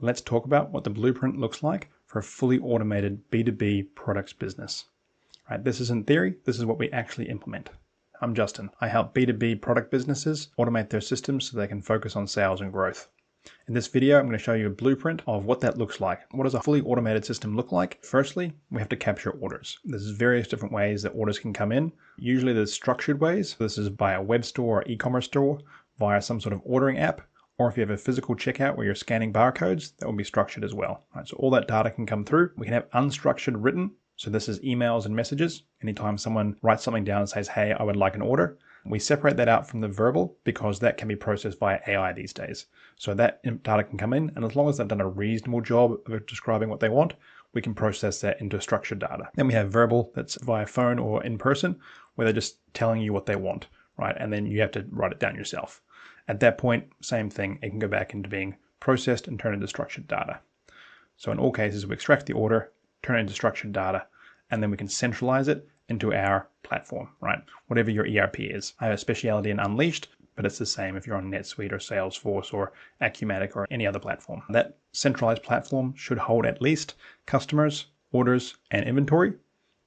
Let's talk about what the blueprint looks like for a fully automated B2B products business. Right, this isn't theory, this is what we actually implement. I'm Justin. I help B2B product businesses automate their systems so they can focus on sales and growth. In this video, I'm going to show you a blueprint of what that looks like. What does a fully automated system look like? Firstly, we have to capture orders. There's various different ways that orders can come in. Usually there's structured ways. This is via a web store or e-commerce store, via some sort of ordering app, or if you have a physical checkout where you're scanning barcodes, that will be structured as well. Right, so all that data can come through. We can have unstructured written. So this is emails and messages. Anytime someone writes something down and says, hey, I would like an order, we separate that out from the verbal because that can be processed via AI these days. So that data can come in, and as long as they've done a reasonable job of describing what they want, we can process that into structured data. Then we have verbal, that's via phone or in person, where they're just telling you what they want, right? And then you have to write it down yourself. At that point, same thing, it can go back into being processed and turned into structured data. So in all cases, we extract the order, turn it into structured data, and then we can centralize it into our platform, right? Whatever your ERP is. I have a specialty in Unleashed, but it's the same if you're on NetSuite or Salesforce or Acumatic or any other platform. That centralized platform should hold at least customers, orders, and inventory.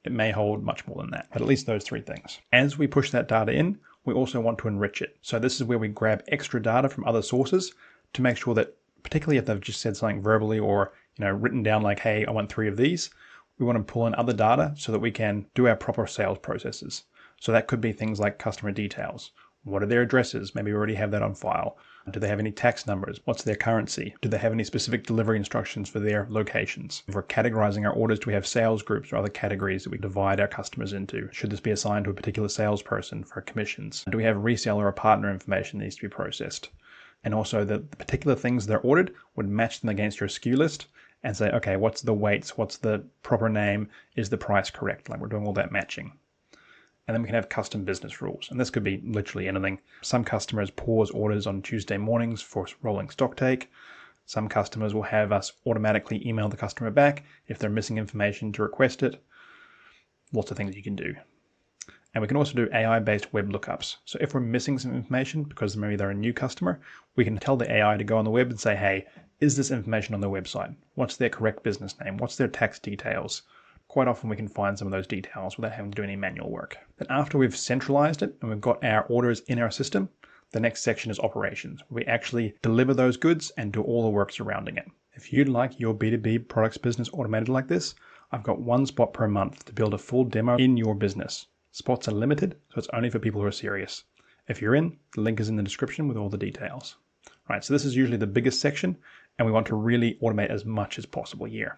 It may hold much more than that, but at least those three things. As we push that data in, we also want to enrich it. So this is where we grab extra data from other sources to make sure that, particularly if they've just said something verbally or written down like, hey, I want 3 of these, we want to pull in other data so that we can do our proper sales processes. So that could be things like customer details. What are their addresses? Maybe we already have that on file. Do they have any tax numbers? What's their currency? Do they have any specific delivery instructions for their locations? If we're categorizing our orders, do we have sales groups or other categories that we divide our customers into? Should this be assigned to a particular salesperson for commissions? Do we have reseller or partner information that needs to be processed? And also the particular things that are ordered would match them against your SKU list and say, okay, what's the weights? What's the proper name? Is the price correct? Like we're doing all that matching. And then we can have custom business rules. And this could be literally anything. Some customers pause orders on Tuesday mornings for rolling stock take. Some customers will have us automatically email the customer back if they're missing information to request it. Lots of things you can do. And we can also do AI-based web lookups. So if we're missing some information because maybe they're a new customer, we can tell the AI to go on the web and say, hey, is this information on their website? What's their correct business name? What's their tax details? Quite often we can find some of those details without having to do any manual work. Then after we've centralized it and we've got our orders in our system, the next section is operations. We actually deliver those goods and do all the work surrounding it. If you'd like your B2B products business automated like this, I've got 1 spot per month to build a full demo in your business. Spots are limited, so it's only for people who are serious. If you're in, the link is in the description with all the details. Right, so this is usually the biggest section, and we want to really automate as much as possible here.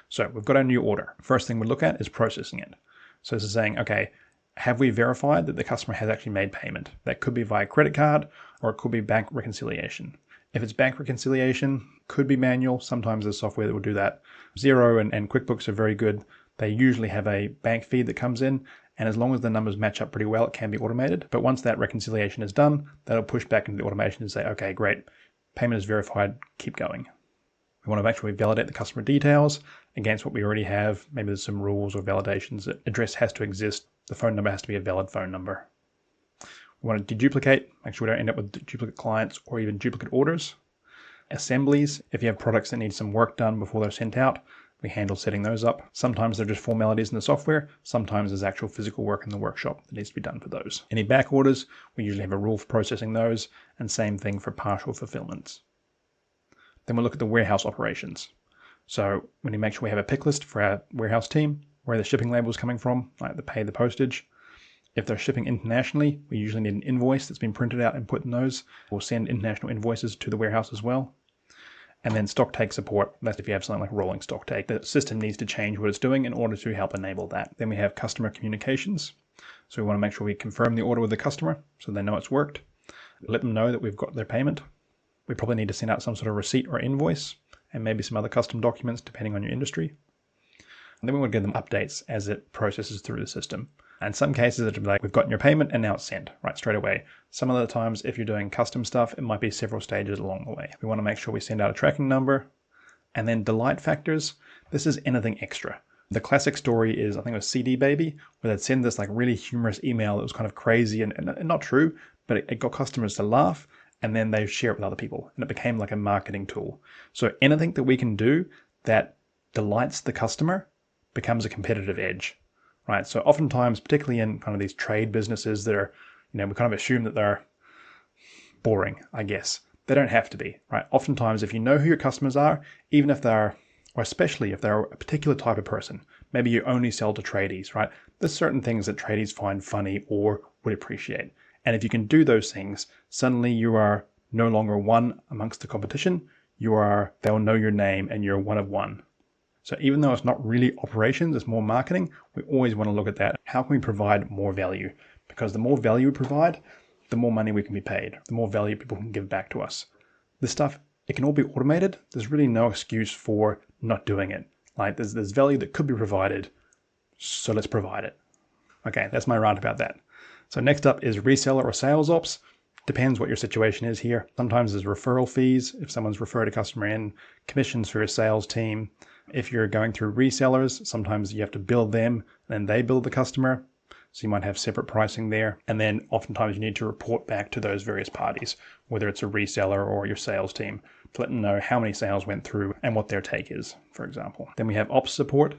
So we've got our new order. First thing we look at is processing it. So this is saying, okay, have we verified that the customer has actually made payment? That could be via credit card, or it could be bank reconciliation. If it's bank reconciliation, could be manual. Sometimes there's software that will do that. Xero and QuickBooks are very good. They usually have a bank feed that comes in, and as long as the numbers match up pretty well, it can be automated. But once that reconciliation is done, that'll push back into the automation and say, okay, great, payment is verified, keep going. We want to make sure we validate the customer details against what we already have. Maybe there's some rules or validations. The address has to exist. The phone number has to be a valid phone number. We want to deduplicate, make sure we don't end up with duplicate clients or even duplicate orders. Assemblies, if you have products that need some work done before they're sent out, we handle setting those up. Sometimes they're just formalities in the software. Sometimes there's actual physical work in the workshop that needs to be done for those. Any back orders, we usually have a rule for processing those, and same thing for partial fulfillments. Then we'll look at the warehouse operations. So we need to make sure we have a pick list for our warehouse team, where the shipping label is coming from, like the pay the postage. If they're shipping internationally, we usually need an invoice that's been printed out and put in those. We'll send international invoices to the warehouse as well. And then stock take support, that's if you have something like rolling stock take. The system needs to change what it's doing in order to help enable that. Then we have customer communications. So we want to make sure we confirm the order with the customer so they know it's worked. Let them know that we've got their payment. We probably need to send out some sort of receipt or invoice and maybe some other custom documents depending on your industry. And then we want to give them updates as it processes through the system. And in some cases, it'll be like, we've gotten your payment and now it's sent, right, straight away. Some of the times, if you're doing custom stuff, it might be several stages along the way. We want to make sure we send out a tracking number. And then delight factors, this is anything extra. The classic story is, I think it was CD Baby, where they'd send this like really humorous email that was kind of crazy and not true, but it got customers to laugh. and then they share it with other people, and it became like a marketing tool. So anything that we can do that delights the customer becomes a competitive edge, right? So oftentimes, particularly in kind of these trade businesses that are, we kind of assume that they're boring, I guess. They don't have to be, right? Oftentimes, if you know who your customers are, even if they're, or especially if they're a particular type of person, maybe you only sell to tradies, right? There's certain things that tradies find funny or would appreciate. And if you can do those things, suddenly you are no longer one amongst the competition. They'll know your name and you're one of one. So even though it's not really operations, it's more marketing, we always want to look at that. How can we provide more value? Because the more value we provide, the more money we can be paid, the more value people can give back to us. This stuff, it can all be automated. There's really no excuse for not doing it. Like there's value that could be provided, so let's provide it. Okay, that's my rant about that. So next up is reseller or sales ops. Depends what your situation is here. Sometimes there's referral fees if someone's referred a customer in, commissions for your sales team. If you're going through resellers, sometimes you have to bill them and then they bill the customer. So you might have separate pricing there. And then oftentimes you need to report back to those various parties, whether it's a reseller or your sales team, to let them know how many sales went through and what their take is, for example. Then we have ops support.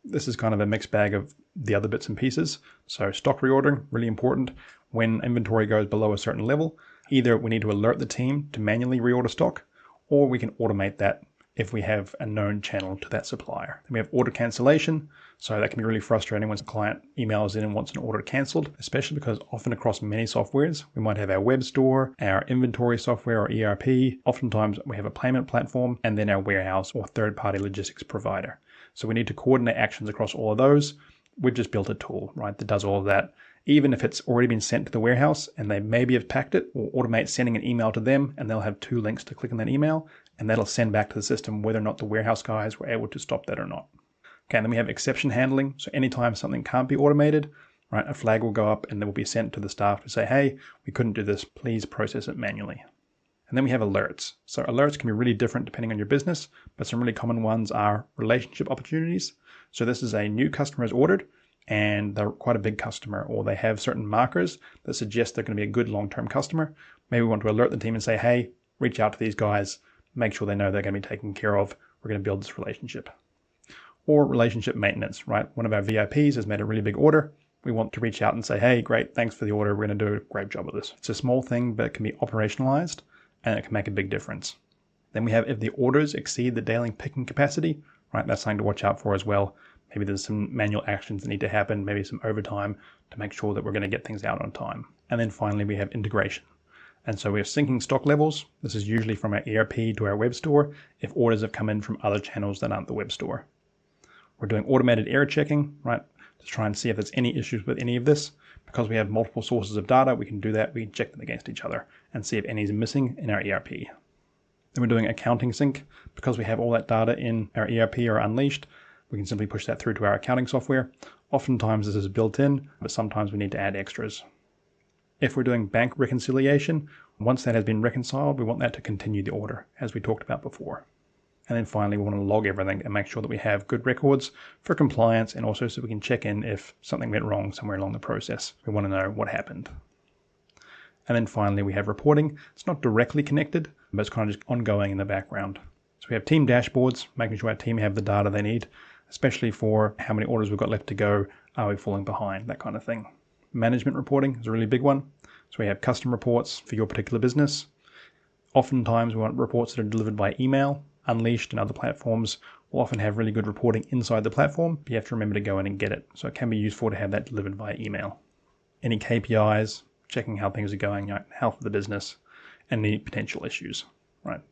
This is kind of a mixed bag of the other bits and pieces. So stock reordering, really important. When inventory goes below a certain level, either we need to alert the team to manually reorder stock, or we can automate that if we have a known channel to that supplier. Then we have order cancellation. So that can be really frustrating when a client emails in and wants an order canceled, especially because often across many softwares, we might have our web store, our inventory software or ERP. Oftentimes we have a payment platform and then our warehouse or third-party logistics provider. So we need to coordinate actions across all of those. We've just built a tool, right, that does all of that. Even if it's already been sent to the warehouse and they maybe have packed it, we'll automate sending an email to them and they'll have 2 links to click on that email and that'll send back to the system whether or not the warehouse guys were able to stop that or not. Okay, and then we have exception handling. So anytime something can't be automated, right, a flag will go up and then will be sent to the staff to say, hey, we couldn't do this, please process it manually. And then we have alerts. So alerts can be really different depending on your business, but some really common ones are relationship opportunities. So this is a new customer is ordered and they're quite a big customer, or they have certain markers that suggest they're going to be a good long-term customer. Maybe we want to alert the team and say, hey, reach out to these guys, make sure they know they're going to be taken care of. We're going to build this relationship. Or relationship maintenance, right? One of our VIPs has made a really big order. We want to reach out and say, hey, great, thanks for the order. We're going to do a great job with this. It's a small thing, but it can be operationalized and it can make a big difference. Then we have if the orders exceed the daily picking capacity, right? That's something to watch out for as well. Maybe there's some manual actions that need to happen, maybe some overtime to make sure that we're going to get things out on time. And then finally, we have integration. And so we have syncing stock levels. This is usually from our ERP to our web store if orders have come in from other channels that aren't the web store. We're doing automated error checking, right, to try and see if there's any issues with any of this. Because we have multiple sources of data, we can do that. We can check them against each other and see if any is missing in our ERP. Then we're doing accounting sync. Because we have all that data in our ERP or Unleashed, we can simply push that through to our accounting software. Oftentimes this is built in, but sometimes we need to add extras. If we're doing bank reconciliation, once that has been reconciled, we want that to continue the order, as we talked about before. And then finally, we want to log everything and make sure that we have good records for compliance and also so we can check in if something went wrong somewhere along the process. We want to know what happened. And then finally, we have reporting. It's not directly connected, but it's kind of just ongoing in the background. So we have team dashboards, making sure our team have the data they need, especially for how many orders we've got left to go, are we falling behind, that kind of thing. Management reporting is a really big one. So we have custom reports for your particular business. Oftentimes we want reports that are delivered by email. Unleashed and other platforms will often have really good reporting inside the platform, but you have to remember to go in and get it. So it can be useful to have that delivered via email. Any KPIs, checking how things are going, health of the business, and any potential issues, right?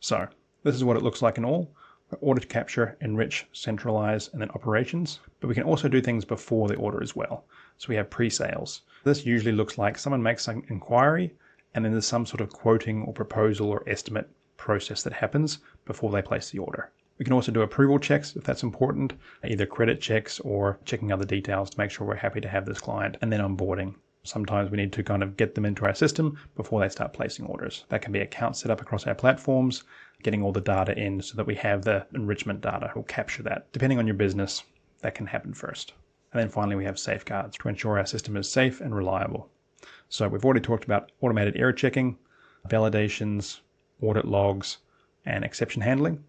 So this is what it looks like in all. Order to capture, enrich, centralize, and then operations. But we can also do things before the order as well. So we have pre-sales. This usually looks like someone makes an inquiry, and then there's some sort of quoting or proposal or estimate process that happens before they place the order. We can also do approval checks if that's important, either credit checks or checking other details to make sure we're happy to have this client, and then onboarding. Sometimes we need to kind of get them into our system before they start placing orders. That can be accounts set up across our platforms, getting all the data in so that we have the enrichment data. We'll capture that. Depending on your business, that can happen first. And then finally, we have safeguards to ensure our system is safe and reliable. So we've already talked about automated error checking. validations, audit logs, and exception handling.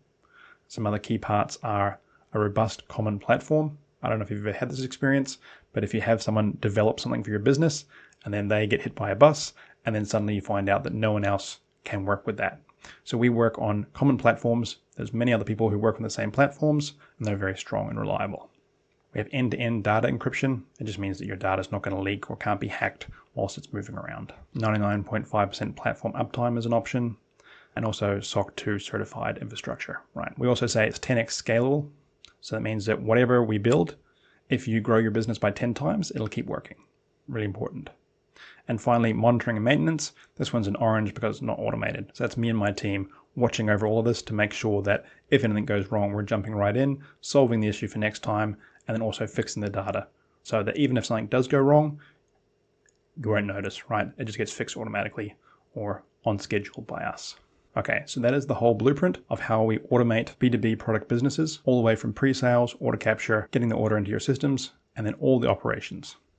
Some other key parts are a robust common platform. I don't know if you've ever had this experience, but if you have someone develop something for your business and then they get hit by a bus, and then suddenly you find out that no one else can work with that. So we work on common platforms. There's many other people who work on the same platforms, and they're very strong and reliable. We have end-to-end data encryption. It just means that your data is not going to leak or can't be hacked whilst it's moving around. 99.5% platform uptime is an option, and also SOC 2 certified infrastructure. Right. We also say it's 10x scalable. So that means that whatever we build, if you grow your business by 10 times, it'll keep working. Really important. And finally, monitoring and maintenance. This one's in orange because it's not automated. So that's me and my team watching over all of this to make sure that if anything goes wrong, we're jumping right in, solving the issue for next time, and then also fixing the data so that even if something does go wrong, you won't notice, right? It just gets fixed automatically or on schedule by us. Okay, so that is the whole blueprint of how we automate B2B product businesses, all the way from pre-sales, order capture, getting the order into your systems, and then all the operations.